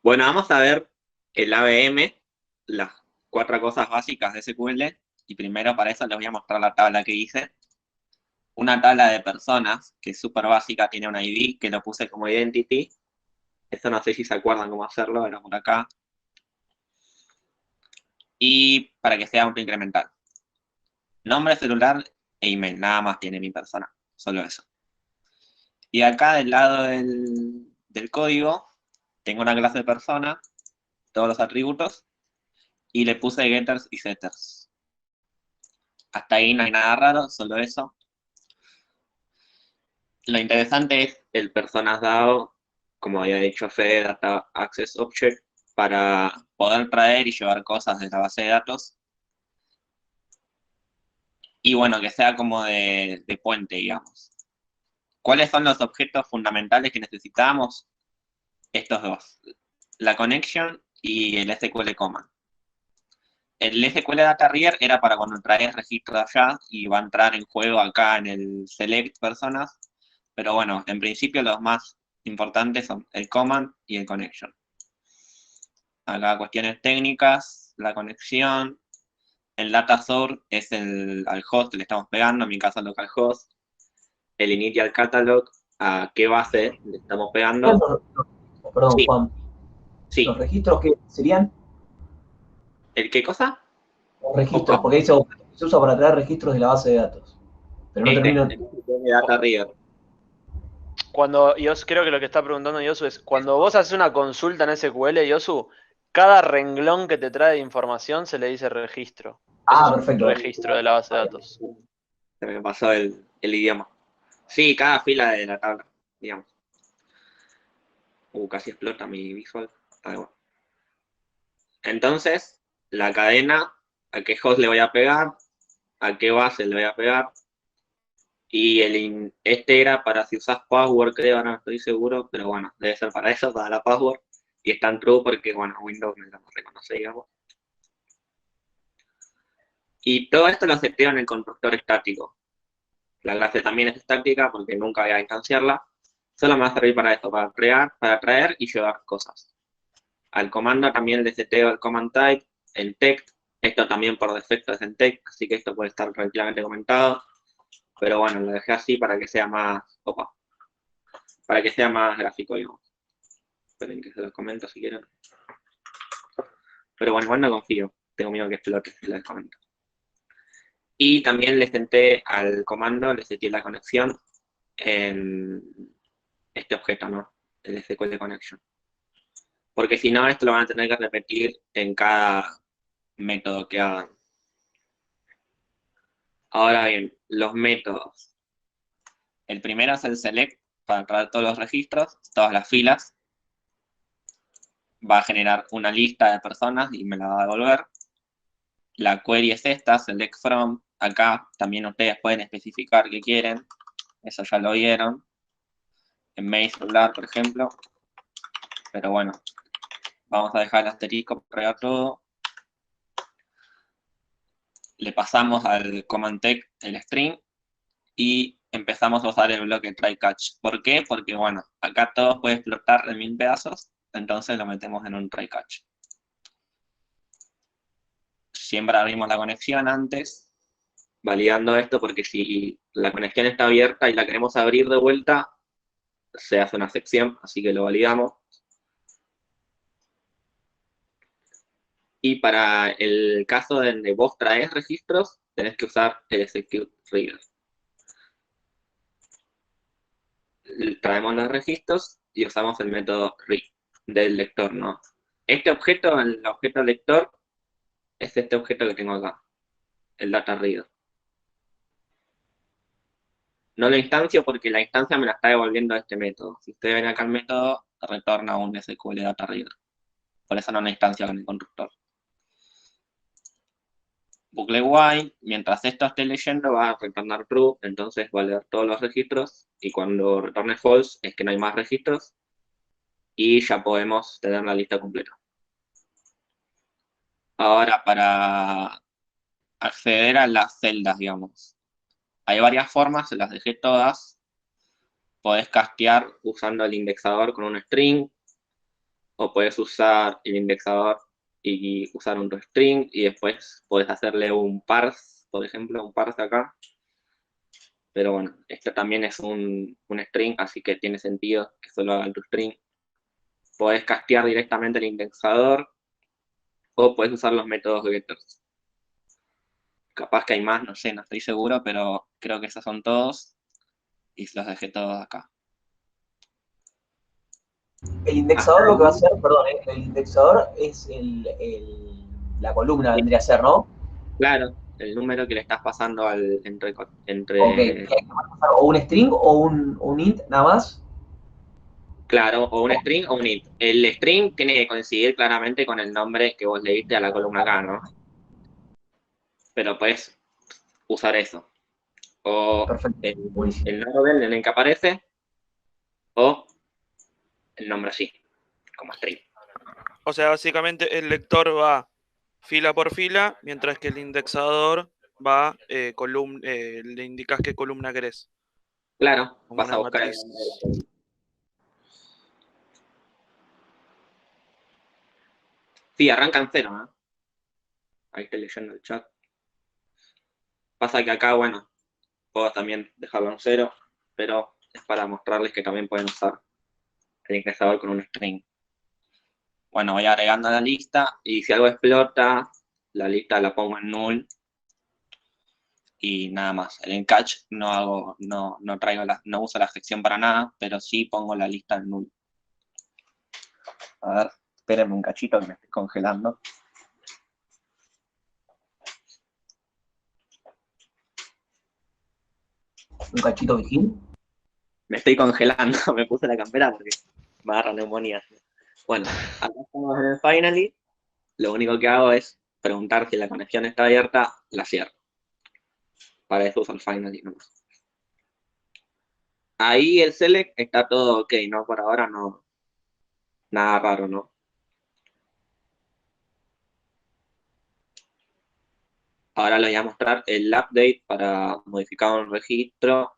Bueno, vamos a ver el ABM, las cuatro cosas básicas de SQL, y primero para eso les voy a mostrar la tabla que hice. Una tabla de personas, que es súper básica, tiene un ID, que lo puse como identity. Eso no sé si se acuerdan cómo hacerlo, era por acá. Y para que sea autoincremental. Nombre, celular e email, nada más tiene mi persona, solo eso. Y acá del lado del código, tengo una clase de persona, todos los atributos, y le puse getters y setters. Hasta ahí no hay nada raro, solo eso. Lo interesante es el personas dado, como había dicho Fede, Data Access Object, para poder traer y llevar cosas de la base de datos. Y bueno, que sea como de puente, digamos. ¿Cuáles son los objetos fundamentales que necesitamos? Estos dos. La connection y el SQL command. El SQL Data Reader era para cuando traes registro de allá y va a entrar en juego acá en el select personas. Pero bueno, en principio los más importantes son el command y el connection. Acá cuestiones técnicas, la conexión, el data source es al host que le estamos pegando, en mi caso localhost, el initial catalog, a qué base le estamos pegando. Perdón, Sí, Juan, los sí. registros que serían ¿El qué cosa? los ¿O registros, cómo? porque dice objetos que se usa para crear registros de la base de datos. Pero no Ese, termino. el SQL Data Reader. Cuando Yosu, creo que lo que está preguntando Yosu es, cuando vos haces una consulta en SQL, Yosu, cada renglón que te trae de información se le dice registro. Eso Ah, es un perfecto. registro de la base de datos. Se me pasó el idioma. Sí, cada fila de la tabla, digamos. Casi explota mi visual. Ah, bueno. Entonces, la cadena, a qué host le voy a pegar, a qué base le voy a pegar. Y este era para si usas password, creo, no estoy seguro, pero bueno, debe ser para eso, para la password. Y está en true porque, bueno, Windows me lo reconoce, digamos. Y todo esto lo seteo en el constructor estático. La clase también es estática porque nunca voy a instanciarla. Solo me va a servir para esto, para crear, para traer y llevar cosas. Al comando también le seteo el command type, el text. Esto también por defecto es en text, así que esto puede estar tranquilamente comentado. Pero bueno, lo dejé así para que sea más, para que sea más gráfico, digamos. Esperen que se los comento si quieren. Pero bueno, igual no confío. Tengo miedo que explote si les comento. Y también le senté al comando, le seté la conexión en este objeto, ¿no? El SQL Connection. Porque si no, esto lo van a tener que repetir en cada método que hagan. Ahora bien, los métodos. El primero es el select para traer todos los registros, todas las filas. Va a generar una lista de personas y me la va a devolver. La query es esta, select from. Acá también ustedes pueden especificar qué quieren. Eso ya lo vieron. En mail celular, por ejemplo. Pero bueno, vamos a dejar el asterisco para todo. Le pasamos al command tech el string y empezamos a usar el bloque try catch. ¿Por qué? Porque bueno, acá todo puede explotar en 1000 pedazos, entonces lo metemos en un try catch. Siempre abrimos la conexión antes, validando esto porque si la conexión está abierta y la queremos abrir de vuelta, se hace una excepción, así que lo validamos. Y para el caso donde vos traes registros, tenés que usar el execute reader. Traemos los registros y usamos el método read del lector, ¿no? Este objeto, el objeto lector, es este objeto que tengo acá, el data reader. No lo instancio porque la instancia me la está devolviendo este método. Si ustedes ven acá el método, retorna un SQL data reader. Por eso no una instancia con el constructor. Bucle while, mientras esto esté leyendo va a retornar true, entonces va a leer todos los registros y cuando retorne false es que no hay más registros y ya podemos tener la lista completa. Ahora para acceder a las celdas, digamos. Hay varias formas, se las dejé todas. Podés castear usando el indexador con un string o puedes usar el indexador y usar un toString, y después puedes hacerle un parse, por ejemplo, un parse acá. Pero bueno, esto también es un string, así que tiene sentido que solo haga el toString. Podés castear directamente el indexador, o puedes usar los métodos getters. Capaz que hay más, no sé, no estoy seguro, pero creo que esos son todos, y los dejé todos acá. El indexador lo que va a hacer, perdón, el indexador es la columna, vendría a ser, ¿no? Claro, el número que le estás pasando entre Ok, que va a pasar o un string o un int, nada más. claro, o un string o un int. El string tiene que coincidir claramente con el nombre que vos le diste a la columna acá, ¿no? Pero puedes usar eso. O Perfecto, buenísimo. el nombre en el que aparece, o el nombre así, como string. O sea, básicamente el lector va fila por fila, mientras que el indexador va, le indicas qué columna querés, Claro, como vas una a buscar el matriz. nombre de la columna. Sí, arranca en cero, ¿no? Ahí estoy leyendo el chat. Pasa que acá, bueno, puedo también dejarlo en cero, pero es para mostrarles que también pueden usar el indexador con un string. Bueno, voy agregando a la lista, y si algo explota, la lista la pongo en null, y nada más. En catch no traigo no uso la sección para nada, pero sí pongo la lista en null. A ver, espérenme un cachito que me estoy congelando. Un cachito Vigil. Me estoy congelando, me puse la campera porque me agarra neumonía. Bueno, acá estamos en el finally. Lo único que hago es preguntar si la conexión está abierta, la cierro. Para eso uso el finally nomás. Ahí el select está todo ok, ¿no? Por ahora no, nada raro, ¿no? Ahora les voy a mostrar el update para modificar un registro.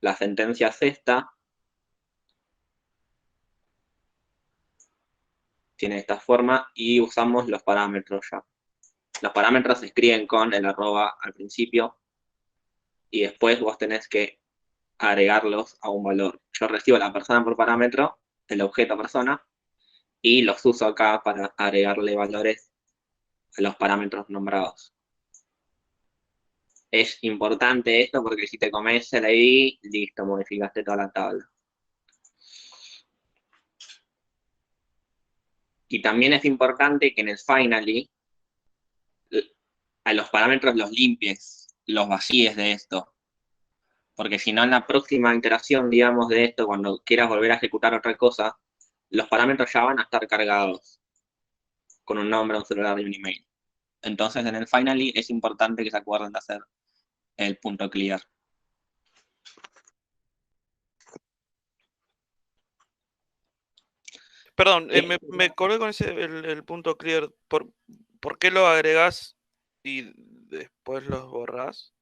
La sentencia es esta. Tiene esta forma y usamos los parámetros ya. Los parámetros se escriben con el arroba al principio, y después vos tenés que agregarlos a un valor. Yo recibo la persona por parámetro, el objeto persona, y los uso acá para agregarle valores a los parámetros nombrados. Es importante esto porque si te comes el ID, listo, modificaste toda la tabla. Y también es importante que en el finally a los parámetros los limpies, los vacíes de esto. Porque si no, en la próxima iteración, digamos, de esto, cuando quieras volver a ejecutar otra cosa, los parámetros ya van a estar cargados con un nombre, un celular y un email. Entonces, en el finally es importante que se acuerden de hacer el punto clear. Perdón, me colgué con el punto clear. ¿Por qué lo agregás y después los borrás?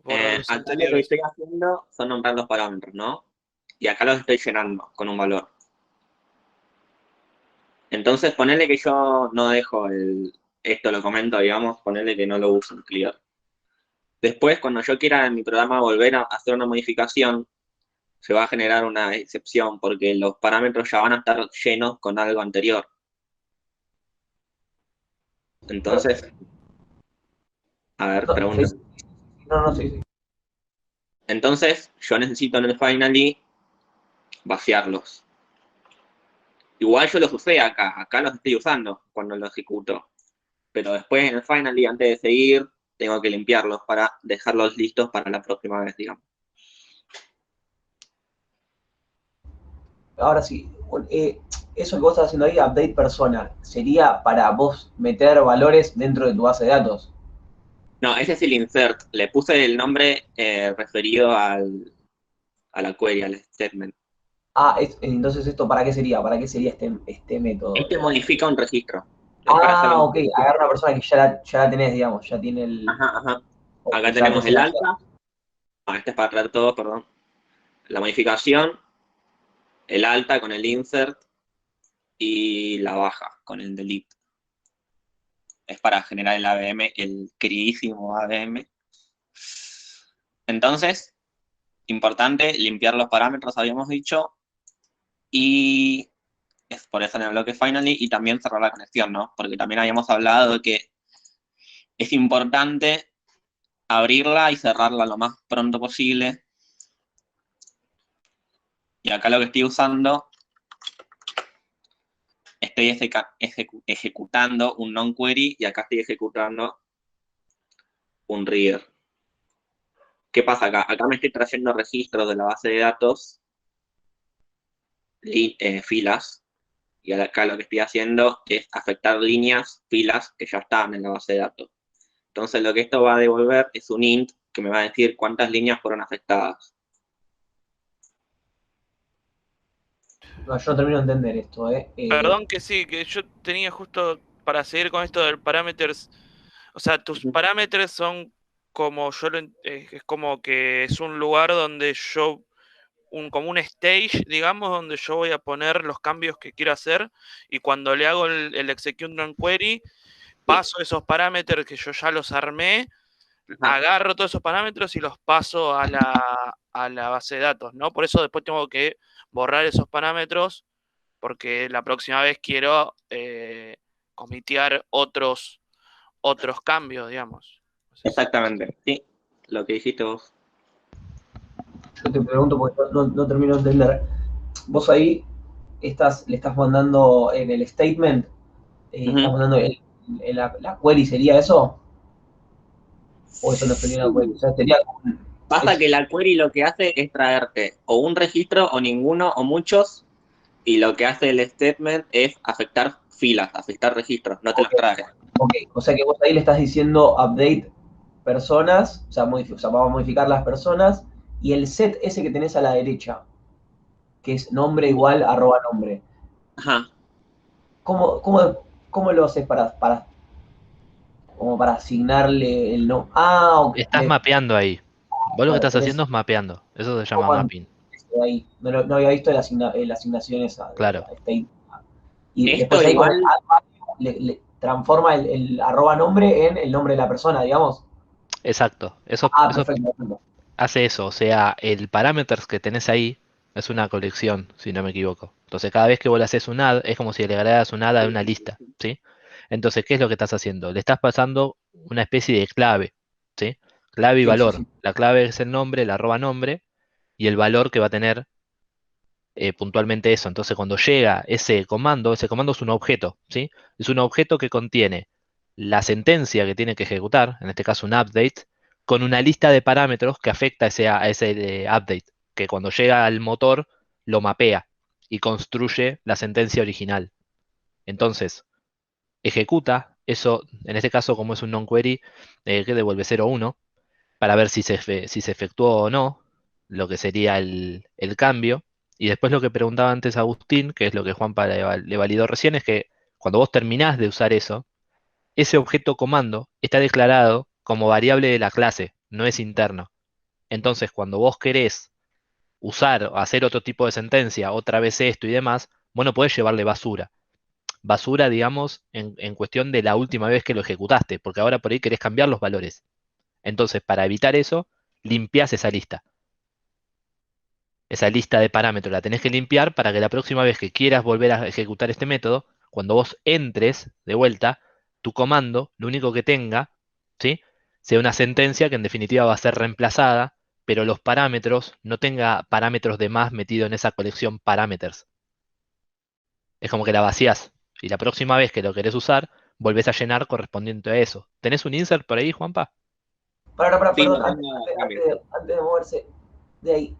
Borrar los Acá lo que anteriores. estoy haciendo son nombrar los parámetros, ¿no? Y acá los estoy llenando con un valor. Entonces, ponele que yo no dejo esto lo comento, digamos, ponele que no lo uso en clear. Después, cuando yo quiera en mi programa volver a hacer una modificación, se va a generar una excepción porque los parámetros ya van a estar llenos con algo anterior. Entonces, a ver, No, pregunta. no, sí. Entonces, yo necesito en el finally vaciarlos. Igual yo los usé acá los estoy usando cuando los ejecuto. Pero después en el finally, antes de seguir, tengo que limpiarlos para dejarlos listos para la próxima vez, digamos. Ahora sí, eso que vos estás haciendo ahí, update persona, sería para vos meter valores dentro de tu base de datos. No, ese es el insert. Le puse el nombre referido a la query, al statement. Ah, entonces esto, ¿para qué sería? ¿Para qué sería este método? Este modifica un registro. Es para hacer Ah, la ok, agarra una persona que ya la tenés, digamos, ya tiene Ajá, ajá. o Acá ya la tenemos tenés en el la alta. Este es para traer todo, perdón. La modificación, el alta con el insert y la baja con el delete. Es para generar el ABM, el queridísimo ABM. Entonces, importante, limpiar los parámetros, habíamos dicho, y es por eso en el bloque finally, y también cerrar la conexión, ¿no? Porque también habíamos hablado de que es importante abrirla y cerrarla lo más pronto posible. Y acá lo que estoy usando, estoy ejecutando un non-query y acá estoy ejecutando un reader. ¿Qué pasa acá? Acá me estoy trayendo registros de la base de datos, filas, y acá lo que estoy haciendo es afectar líneas, filas que ya están en la base de datos. Entonces lo que esto va a devolver es un int que me va a decir cuántas líneas fueron afectadas. No, yo no termino de entender esto, Perdón que sí, que yo tenía justo para seguir con esto del parameters. O sea, tus parámetros son como es como que es un lugar donde yo, como un stage, digamos, donde yo voy a poner los cambios que quiero hacer y cuando le hago el execute on query, paso esos parámetros que yo ya los armé, agarro todos esos parámetros y los paso a la base de datos, ¿no? Por eso después tengo que borrar esos parámetros porque la próxima vez quiero comitear otros cambios, digamos. Exactamente, sí, lo que dijiste vos. Yo te pregunto porque no termino de entender. Vos ahí le estás mandando en el statement, estás mandando la query, ¿sería eso? ¿O eso no sería una query? O sea, sería Pasa que la query lo que hace es traerte o un registro o ninguno o muchos, y lo que hace el statement es afectar filas, afectar registros, no te los trae. Ok, o sea que vos ahí le estás diciendo update personas, o sea, vamos a modificar las personas, y el set ese que tenés a la derecha, que es nombre igual arroba nombre. Ajá. ¿Cómo lo haces como para asignarle el no? Ah, ok. Estás mapeando ahí. Vos lo que estás tenés- haciendo es mapeando. Eso se llama mapping. Ahí. No había visto la asignación esa de Claro. state. Y Esto después ahí igual- le transforma el arroba nombre en el nombre de la persona, digamos. Exacto. Eso Perfecto. hace eso. O sea, el parameters que tenés ahí es una colección, si no me equivoco. Entonces, cada vez que vos le haces un add, es como si le agregaras un add a una lista, ¿sí? Entonces, ¿qué es lo que estás haciendo? Le estás pasando una especie de clave, ¿sí? Clave y Sí, valor. sí. La clave es el nombre, el arroba nombre, y el valor que va a tener puntualmente eso. Entonces, cuando llega ese comando es un objeto, ¿sí? Es un objeto que contiene la sentencia que tiene que ejecutar, en este caso un update, con una lista de parámetros que afecta a ese update, que cuando llega al motor lo mapea y construye la sentencia original. Entonces, ejecuta eso, en este caso como es un non-query, que devuelve 0 o 1, para ver si se efectuó o no, lo que sería el cambio. Y después lo que preguntaba antes Agustín, que es lo que Juanpa le validó recién, es que cuando vos terminás de usar eso, ese objeto comando está declarado como variable de la clase, no es interno. Entonces, cuando vos querés usar o hacer otro tipo de sentencia, otra vez esto y demás, vos no podés llevarle basura. Basura, digamos, en cuestión de la última vez que lo ejecutaste, porque ahora por ahí querés cambiar los valores. Entonces, para evitar eso, limpiás esa lista. Esa lista de parámetros la tenés que limpiar para que la próxima vez que quieras volver a ejecutar este método, cuando vos entres de vuelta, tu comando, lo único que tenga, ¿sí? Sea una sentencia que en definitiva va a ser reemplazada, pero los parámetros no tenga parámetros de más metido en esa colección parameters. Es como que la vacías y la próxima vez que lo querés usar, volvés a llenar correspondiente a eso. ¿Tenés un insert por ahí, Juanpa? Sí, Perdón, no antes tengo de moverse de ahí,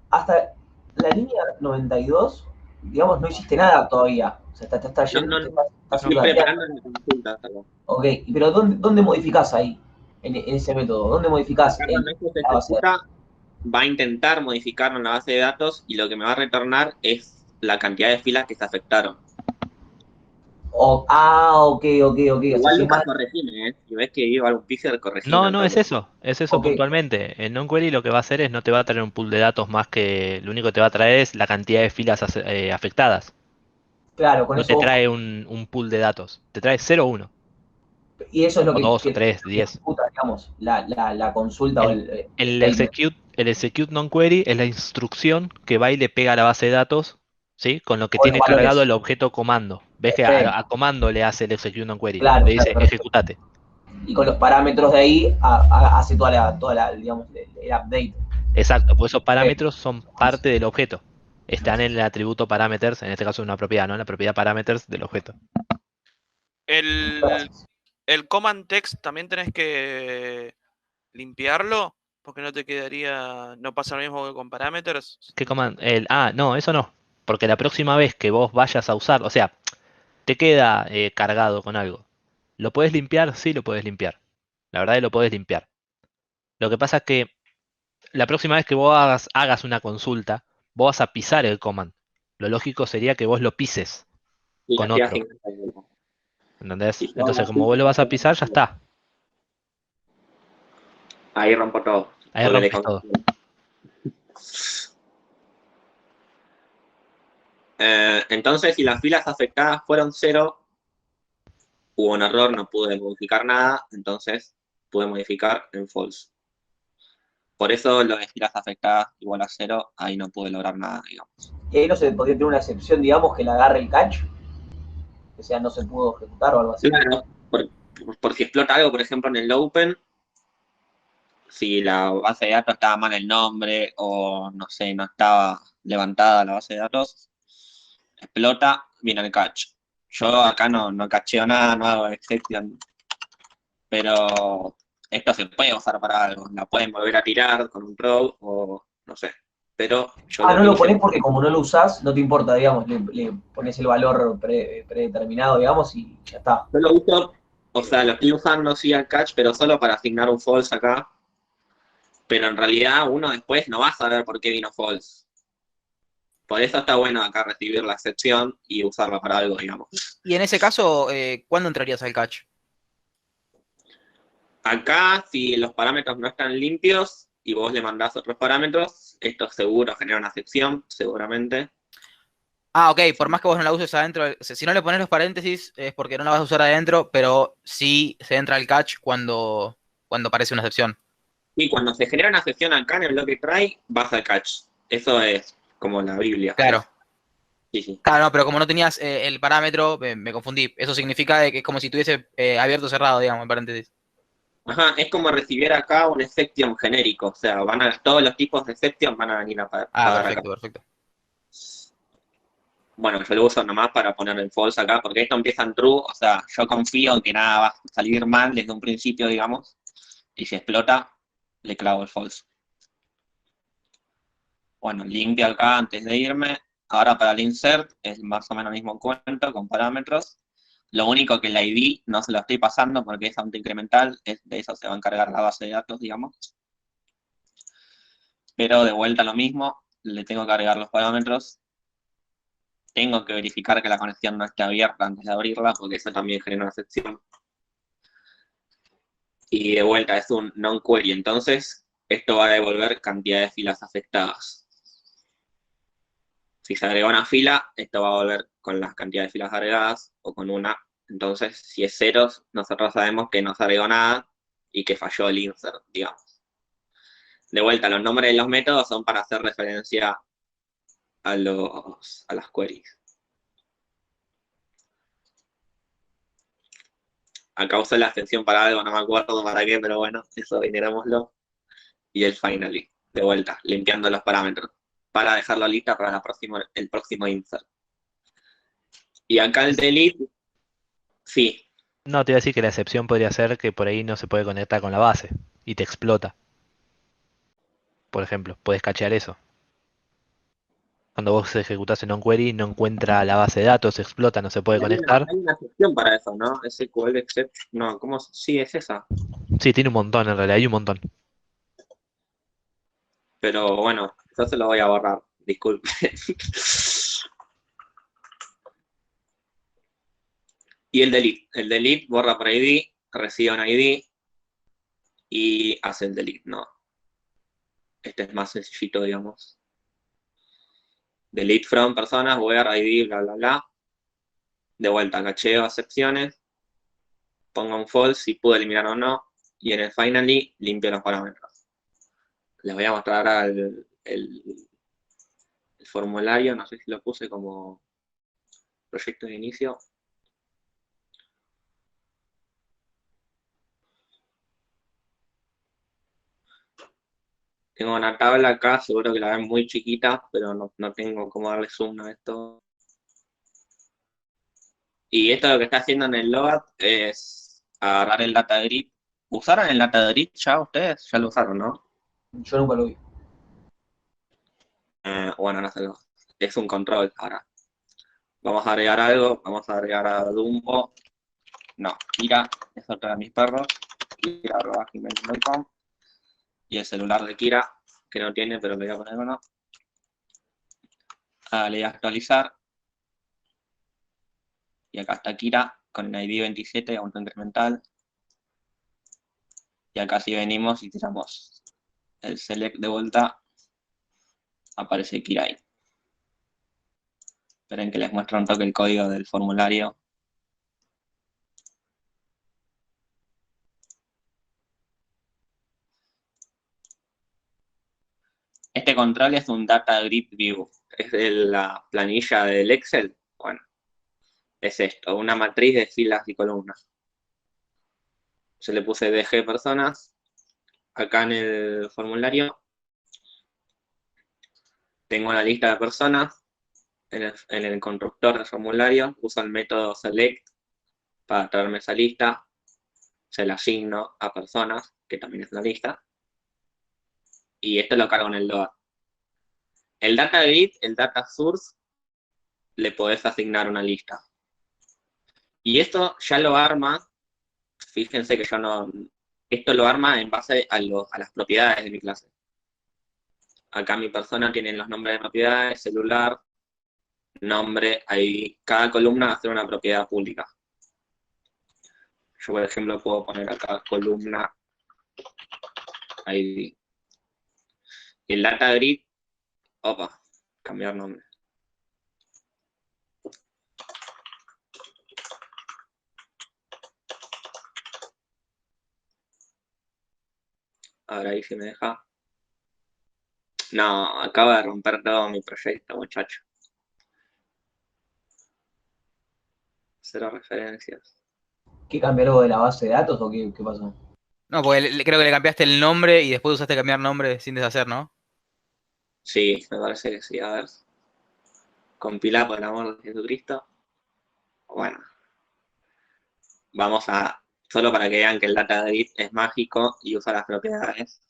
hasta la línea 92, digamos, no hiciste nada todavía. O sea, te estás yendo, estás Estoy preparando la consulta. Ok, pero ¿dónde modificás ahí, en ese método? ¿Dónde modificás Acá cuando esto se la base de datos? ejecuta, va a intentar modificarlo en la base de datos y lo que me va a retornar es la cantidad de filas que se afectaron. Ok. O Igual sea, Lucas corregime, ¿eh? Si ves que iba algún píxel, corregime. No, es eso Ok. puntualmente. En non-query lo que va a hacer es no te va a traer un pool de datos más que lo único que te va a traer es la cantidad de filas afectadas. Claro, con No eso te vos- trae un pool de datos. Te trae 0 o 1. y eso es lo O 2 o que 3, 10. ejecuta, digamos, la consulta o El, el el statement. execute non-query es la instrucción que va y le pega a la base de datos, ¿sí? Con lo que O los tiene cargado valores. el objeto comando. ¿Ves que Perfecto. a comando le hace el execute non-query? Claro, Le claro, dice perfecto. ejecutate. Y con los parámetros de ahí hace digamos, el update. Exacto, pues esos Perfecto. parámetros son parte del objeto. Están en el atributo parameters, en este caso es una propiedad, ¿no? La propiedad parameters del objeto. El, el command text también tenés que limpiarlo, porque no te quedaría, no pasa lo mismo que con parameters. ¿Qué command? No, eso no. Porque la próxima vez que vos vayas a usar, o sea, te queda cargado con algo. ¿Lo puedes limpiar? Sí, lo puedes limpiar. La verdad es que lo puedes limpiar. Lo que pasa es que la próxima vez que vos hagas una consulta, vos vas a pisar el command. Lo lógico sería que vos lo pises Y con así otro. asignas el grupo. ¿Entendés? Si yo hago Entonces, como así, vos lo vas a pisar, ya está. ahí rompo todo. Ahí Porque le rompes todo. confundo. Entonces, si las filas afectadas fueron 0, hubo un error, no pude modificar nada, entonces pude modificar en false. Por eso lo de filas afectadas igual a 0, ahí no pude lograr nada, digamos. Y ahí no se podría tener una excepción, digamos, que la agarre el catch, que sea no se pudo ejecutar o algo así. Claro, por si explota algo, por ejemplo, en el open, si la base de datos estaba mal el nombre o no sé, no estaba levantada la base de datos, explota, viene el catch. Yo acá no cacheo nada, no hago exception, pero esto se puede usar para algo. La pueden volver a tirar con un probe o no sé. Pero yo Ah, lo no que lo hice, pones porque como no lo usás, no te importa, digamos, le pones el valor predeterminado, digamos, y ya está. yo lo uso, o sea, lo estoy usando sí al catch, pero solo para asignar un false acá. Pero en realidad uno después no va a saber por qué vino false. Por eso está bueno acá recibir la excepción y usarla para algo, digamos. Y en ese caso, ¿cuándo entrarías al catch? Acá, si los parámetros no están limpios y vos le mandás otros parámetros, esto seguro genera una excepción, seguramente. Ah, ok, por más que vos no la uses adentro, si no le pones los paréntesis es porque no la vas a usar adentro, pero sí se entra al catch cuando aparece una excepción. Y cuando se genera una excepción acá en el bloque try, vas al catch. Eso es como la Biblia. Claro. Sí, sí. Claro, no, pero como no tenías el parámetro, me confundí. Eso significa de que es como si tuviese abierto o cerrado, digamos, en paréntesis. Ajá, es como recibir acá un exception genérico. O sea, todos los tipos de exception van a venir a Ah, pagar acá. perfecto, perfecto. Bueno, yo lo uso nomás para poner en false acá, porque esto empieza en true, o sea, yo confío en que nada va a salir mal desde un principio, digamos, y si explota, le clavo el false. Bueno, limpio acá antes de irme. Ahora para el insert es más o menos el mismo cuento con parámetros. Lo único que el ID no se lo estoy pasando porque es autoincremental, de eso se va a encargar la base de datos, digamos. Pero de vuelta lo mismo, le tengo que agregar los parámetros. Tengo que verificar que la conexión no esté abierta antes de abrirla, porque eso también genera una excepción. Y de vuelta es un non-query, entonces esto va a devolver cantidad de filas afectadas. Si se agrega una fila, esto va a volver con las cantidades de filas agregadas o con una. Entonces, si es ceros, nosotros sabemos que no se agregó nada y que falló el insert, digamos. De vuelta, los nombres de los métodos son para hacer referencia a las queries. Acá usé la extensión para algo, no me acuerdo para qué, pero bueno, eso generémoslo. Y el finally, de vuelta, limpiando los parámetros para dejarlo lista para el próximo insert. Y acá el delete, sí. No, te iba a decir que la excepción podría ser que por ahí no se puede conectar con la base y te explota. Por ejemplo, puedes cachear eso. Cuando vos ejecutás en onQuery no encuentra la base de datos, explota, no se puede conectar. Hay una excepción para eso, ¿no? SQL except, no, ¿cómo? Sí, es esa. Sí, tiene un montón en realidad, hay un montón. Pero bueno, yo se lo voy a borrar, disculpe. Y el delete borra por ID, recibe un ID y hace el delete, ¿no? Este es más sencillito, digamos. Delete from personas, where ID, bla, bla, bla. De vuelta, cacheo excepciones, pongo un false si pude eliminar o no, y en el finally limpio los parámetros. Les voy a mostrar ahora el formulario, no sé si lo puse como proyecto de inicio. Tengo una tabla acá, seguro que la ven muy chiquita, pero no tengo cómo darle zoom a esto. Y esto lo que está haciendo en el load es agarrar el data grid. ¿Usaron el data grid ya ustedes? Ya lo usaron, ¿no? Yo nunca lo vi. Bueno, no sé, es un control ahora. Vamos a agregar algo, vamos a agregar a Dumbo. No, Kira, es otro de mis perros. Kira@gmail.com. Y el celular de Kira, que no tiene, pero le voy a poner uno. Le voy a actualizar. Y acá está Kira con el ID 27, aumento incremental. Y acá si venimos y tiramos el select de vuelta, aparece Kira ahí. Esperen que les muestre un toque el código del formulario. Este control es un Data Grid View. Es de la planilla del Excel. Bueno, es esto, una matriz de filas y columnas. Yo le puse DG personas. Acá en el formulario tengo la lista de personas. En el constructor del formulario uso el método select para traerme esa lista. Se la asigno a personas, que también es una lista. Y esto lo cargo en el load. El data grid, el data source, le podés asignar una lista. Y esto ya lo arma, fíjense que yo no, esto lo arma en base a las propiedades de mi clase. Acá mi persona tiene los nombres de propiedades, celular, nombre, ahí cada columna va a ser una propiedad pública. Yo, por ejemplo, puedo poner acá columna ID. Y el data grid, opa, cambiar nombre. Ahora ahí sí me deja. No, acaba de romper todo mi proyecto, muchacho. Cero referencias. ¿Qué cambió algo de la base de datos o qué pasó? No, porque creo que le cambiaste el nombre y después usaste cambiar nombre sin deshacer, ¿no? Sí, me parece que sí. A ver. Compilar por el amor de Jesucristo. Bueno. Vamos a. Solo para que vean que el data grid es mágico y usa las propiedades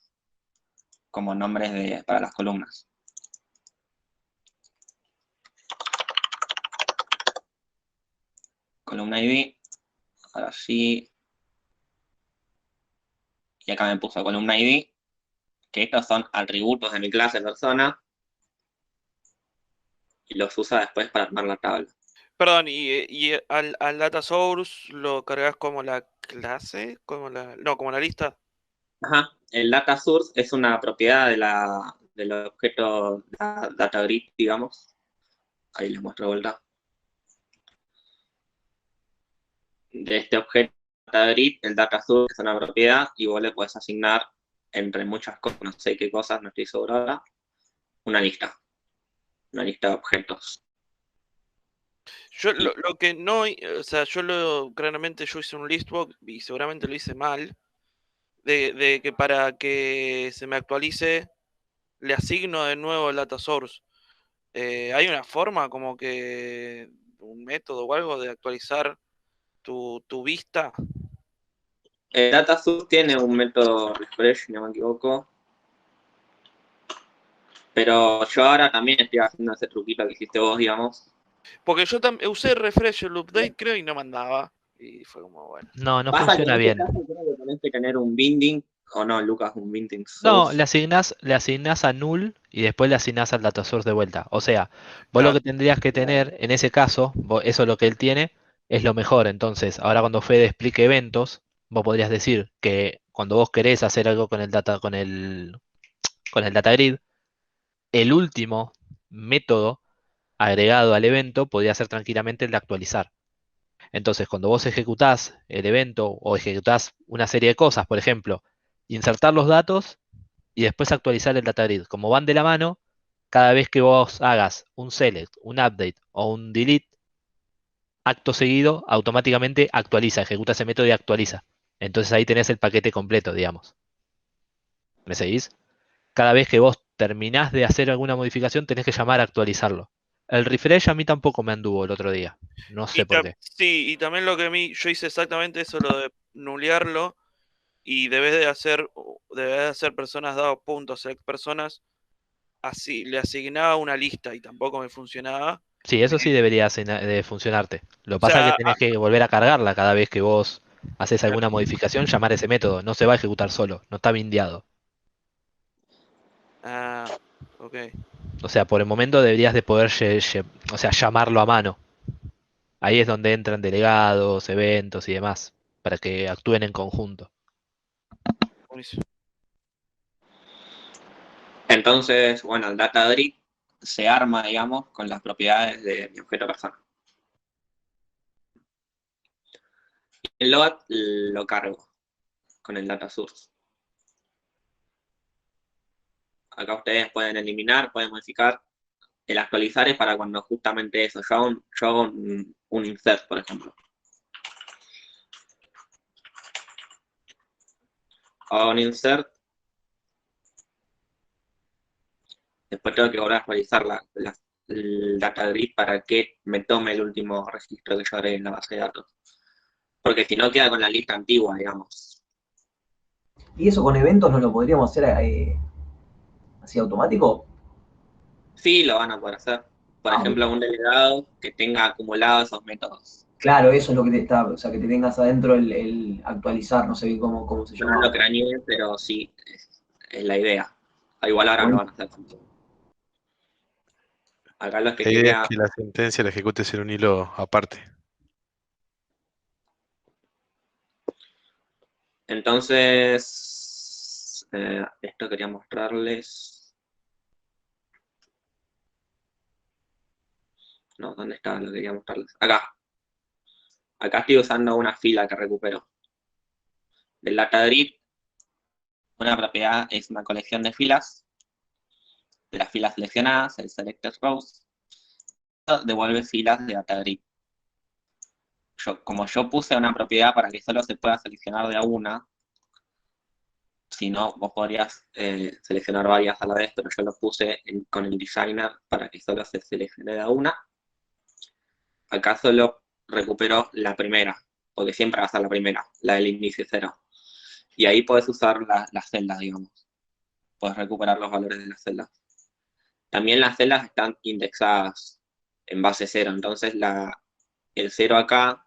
como nombres para las columnas. Columna ID. Ahora sí. Y acá me puso columna ID. Que estos son atributos de mi clase persona. Y los usa después para armar la tabla. Perdón, y al data source lo cargas como la clase, como la lista. Ajá. El data source es una propiedad del objeto data grid, digamos. Ahí les muestro de vuelta. De este objeto data grid, el data source es una propiedad y vos le puedes asignar entre muchas cosas, no sé qué cosas, no estoy seguro ahora, una lista de objetos. Yo lo que no, o sea, claramente yo hice un listbook y seguramente lo hice mal, de que para que se me actualice, le asigno de nuevo el data source. ¿Hay una forma como que, un método o algo de actualizar tu vista? El data source tiene un método refresh, si no me equivoco. Pero yo ahora también estoy haciendo ese truquito que hiciste vos, digamos. Porque yo usé refresh el update, creo, y no mandaba. Y fue como, bueno. No, no Pasa que en funciona este bien. caso creo que tenés que tener un binding, o no, Lucas, un binding No, source. le asignás a null y después le asignás al data source de vuelta. O sea, vos lo Claro. que tendrías que tener en ese caso, eso es lo que él tiene, es lo mejor. Entonces, ahora cuando Fede explique eventos, vos podrías decir que cuando vos querés hacer algo con el data grid, el último método agregado al evento podría ser tranquilamente el de actualizar. Entonces, cuando vos ejecutás el evento o ejecutás una serie de cosas, por ejemplo, insertar los datos y después actualizar el data grid, como van de la mano, cada vez que vos hagas un select, un update o un delete, acto seguido, automáticamente actualiza, ejecuta ese método y actualiza. Entonces ahí tenés el paquete completo, digamos. ¿Me seguís? Cada vez que vos terminás de hacer alguna modificación, tenés que llamar a actualizarlo. El refresh a mí tampoco me anduvo el otro día. No sé por qué. Sí, y también lo que yo hice exactamente eso, lo de nulearlo, y debes de hacer personas dado puntos, select personas, así, le asignaba una lista y tampoco me funcionaba. Sí, eso sí debería de funcionarte. Lo O que pasa es que sea, tenés que volver a cargarla cada vez que vos haces alguna modificación, llamar ese método. No se va a ejecutar solo, no está bindeado. ok. O sea, por el momento deberías de poder o sea, llamarlo a mano. Ahí es donde entran delegados, eventos y demás, para que actúen en conjunto. Buenísimo. Entonces, bueno, el data grid se arma, digamos, con las propiedades de mi objeto persona. El load lo cargo con el data source. Acá ustedes pueden eliminar, pueden modificar. El actualizar es para cuando justamente eso. Yo hago un insert, por ejemplo. Hago un insert. Después tengo que volver a actualizar el data grid para que me tome el último registro que yo agregué en la base de datos. Porque si no queda con la lista antigua, digamos. ¿Y eso con eventos no lo podríamos hacer así automático? Sí, lo van a poder hacer. Por ejemplo, un delegado que tenga acumulados esos métodos. Claro, eso es lo que te está, o sea, que te tengas adentro el actualizar, no sé bien cómo se Yo no llama. lo craneé, pero sí, es la idea. Igual ahora lo van a hacer. Acá los que La idea es quería. que la sentencia la ejecutes en un hilo aparte. Entonces, esto quería mostrarles. No, ¿dónde está? Lo quería mostrarles. Acá. Acá estoy usando una fila que recupero. Del data grid, una propiedad es una colección de filas. De las filas seleccionadas, el selected rows, devuelve filas de data grid. Como yo puse una propiedad para que solo se pueda seleccionar de a una, si no, vos podrías seleccionar varias a la vez, pero yo lo puse con el designer para que solo se seleccione de a una. Acá solo recupero la primera, porque siempre va a ser la primera, la del inicio 0. Y ahí podés usar las celdas, digamos. Podés recuperar los valores de las celdas. También las celdas están indexadas en base 0, entonces el 0 acá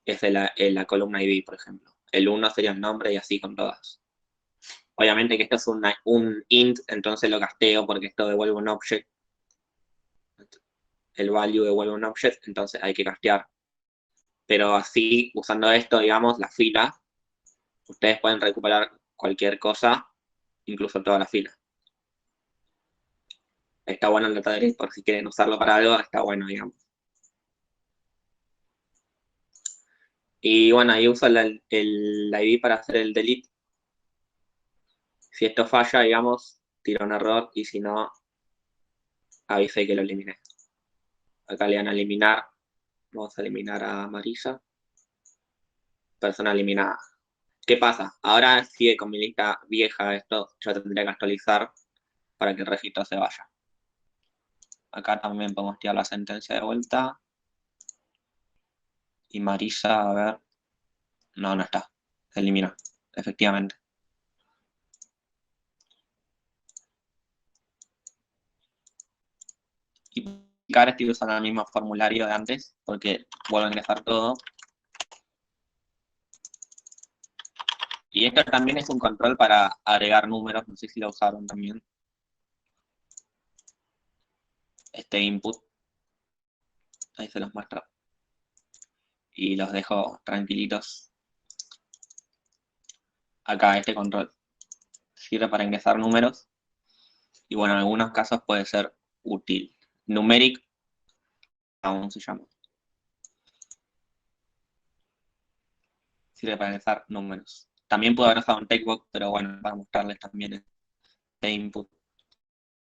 es de la columna ID, por ejemplo. El 1 sería el nombre y así con todas. Obviamente que esto es un int, entonces lo casteo porque esto devuelve un object. El value devuelve un object, entonces hay que castear. Pero así, usando esto, digamos, la fila, ustedes pueden recuperar cualquier cosa, incluso toda la fila. Está bueno el data grid, por si quieren usarlo para algo, está bueno, digamos. Y bueno, ahí uso el ID para hacer el delete. Si esto falla, digamos, tira un error y si no, avise que lo eliminé. Acá le van a eliminar. Vamos a eliminar a Marisa. Persona eliminada. ¿Qué pasa? Ahora sigue con mi lista vieja esto. Yo tendría que actualizar para que el registro se vaya. Acá también podemos tirar la sentencia de vuelta. Y Marisa, a ver. No, no está. Se eliminó. Efectivamente. Y ahora estoy usando el mismo formulario de antes. Porque vuelvo a ingresar todo. Y esto también es un control para agregar números, no sé si lo usaron también. Este input. Ahí se los muestro. Y los dejo tranquilitos. Acá este control sirve para ingresar números. Y bueno, en algunos casos puede ser útil. Numeric aún se llama. sirve para analizar números. También puedo haber usado un Takebook, pero bueno, para mostrarles también de input.